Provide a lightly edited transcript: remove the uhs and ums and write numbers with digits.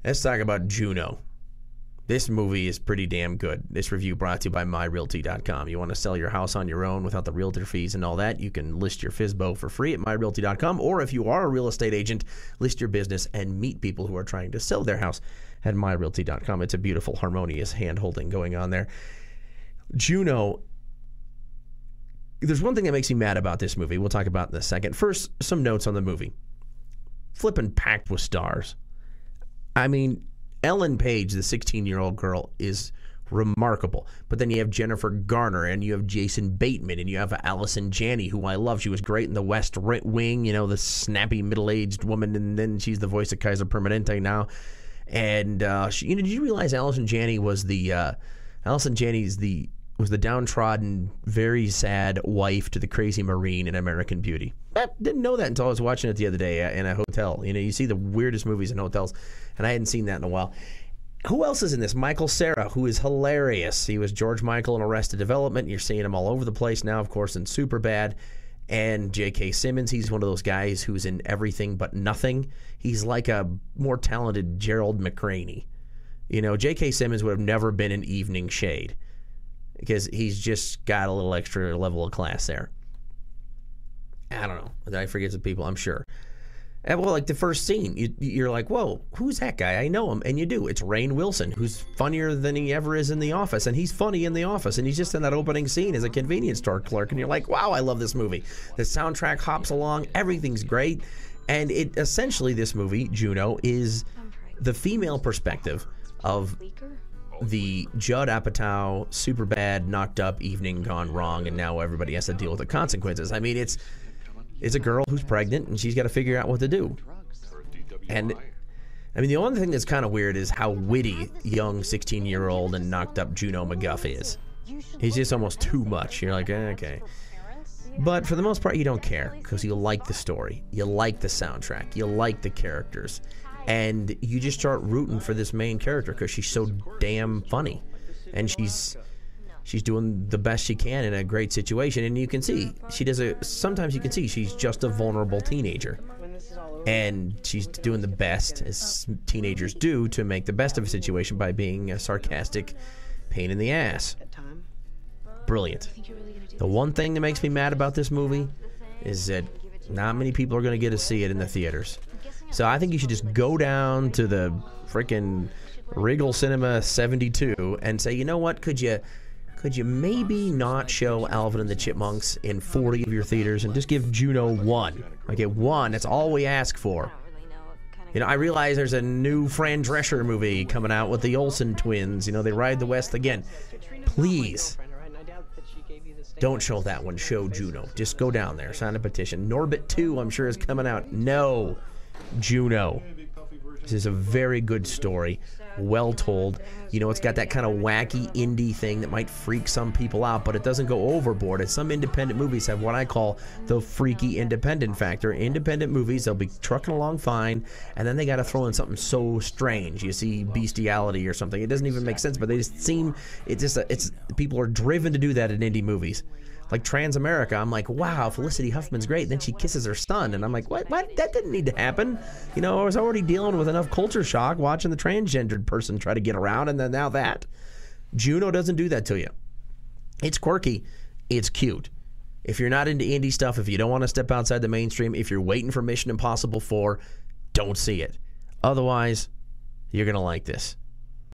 Let's talk about Juno. This movie is pretty damn good. This review brought to you by MyRealty.com. You want to sell your house on your own without the realtor fees and all that, you can list your FSBO for free at MyRealty.com. Or if you are a real estate agent, list your business and meet people who are trying to sell their house at MyRealty.com. It's a beautiful, harmonious hand-holding going on there. Juno, there's one thing that makes me mad about this movie. We'll talk about in a second. First, some notes on the movie. Flippin' packed with stars. I mean, Ellen Page, the 16-year-old girl, is remarkable. But then you have Jennifer Garner, and you have Jason Bateman, and you have Allison Janney, who I love. She was great in The West Wing, you know, the snappy middle-aged woman, and then she's the voice of Kaiser Permanente now. And did you realize Allison Janney was the downtrodden, very sad wife to the crazy Marine in American Beauty? I didn't know that until I was watching it the other day in a hotel. You know, you see the weirdest movies in hotels, and I hadn't seen that in a while. Who else is in this? Michael Cera, who is hilarious. He was George Michael in Arrested Development. You're seeing him all over the place now, of course, in Superbad. And J.K. Simmons, he's one of those guys who's in everything but nothing. He's like a more talented Gerald McRaney. You know, J.K. Simmons would have never been in Evening Shade, because he's just got a little extra level of class there. I don't know. Did I forget some people? I'm sure. And, well, like the first scene, you're like, whoa, who's that guy? I know him. And you do. It's Rainn Wilson, who's funnier than he ever is in The Office. And he's funny in The Office. And he's just in that opening scene as a convenience store clerk. And you're like, wow, I love this movie. The soundtrack hops along. Everything's great. And it essentially, this movie, Juno, is the female perspective of the Judd Apatow, super bad, knocked up evening gone wrong, and now everybody has to deal with the consequences. I mean, it's a girl who's pregnant, and she's got to figure out what to do. And, I mean, the only thing that's kind of weird is how witty young 16-year-old and knocked up Juno McGuff is. He's just almost too much. You're like, okay. But for the most part, you don't care, because you like the story. You like the soundtrack. You like the characters. And you just start rooting for this main character because she's so damn funny. And she's doing the best she can in a great situation. And you can see, sometimes you can see she's just a vulnerable teenager. And she's doing the best, as teenagers do, to make the best of a situation by being a sarcastic pain in the ass. Brilliant. The one thing that makes me mad about this movie is that not many people are going to get to see it in the theaters. So I think you should just go down to the freaking Regal Cinema 72 and say, you know what, could you maybe not show Alvin and the Chipmunks in 40 of your theaters and just give Juno one? Okay, one, that's all we ask for. You know, I realize there's a new Fran Drescher movie coming out with the Olsen twins. You know, they ride the West again. Please, don't show that one. Show Juno. Just go down there, sign a petition. Norbit 2, I'm sure, is coming out. No. Juno. This is a very good story, well told. You know, it's got that kind of wacky indie thing that might freak some people out, but it doesn't go overboard. And some independent movies have what I call the freaky independent factor. Independent movies, they'll be trucking along fine, and then they got to throw in something so strange. You see bestiality or something. It doesn't even make sense, but they just seem, it's people are driven to do that in indie movies. Like Transamerica, I'm like, wow, Felicity Huffman's great. Then she kisses her son, and I'm like, what? That didn't need to happen. You know, I was already dealing with enough culture shock watching the transgendered person try to get around, and then now that. Juno doesn't do that to you. It's quirky. It's cute. If you're not into indie stuff, if you don't want to step outside the mainstream, if you're waiting for Mission Impossible 4, don't see it. Otherwise, you're going to like this.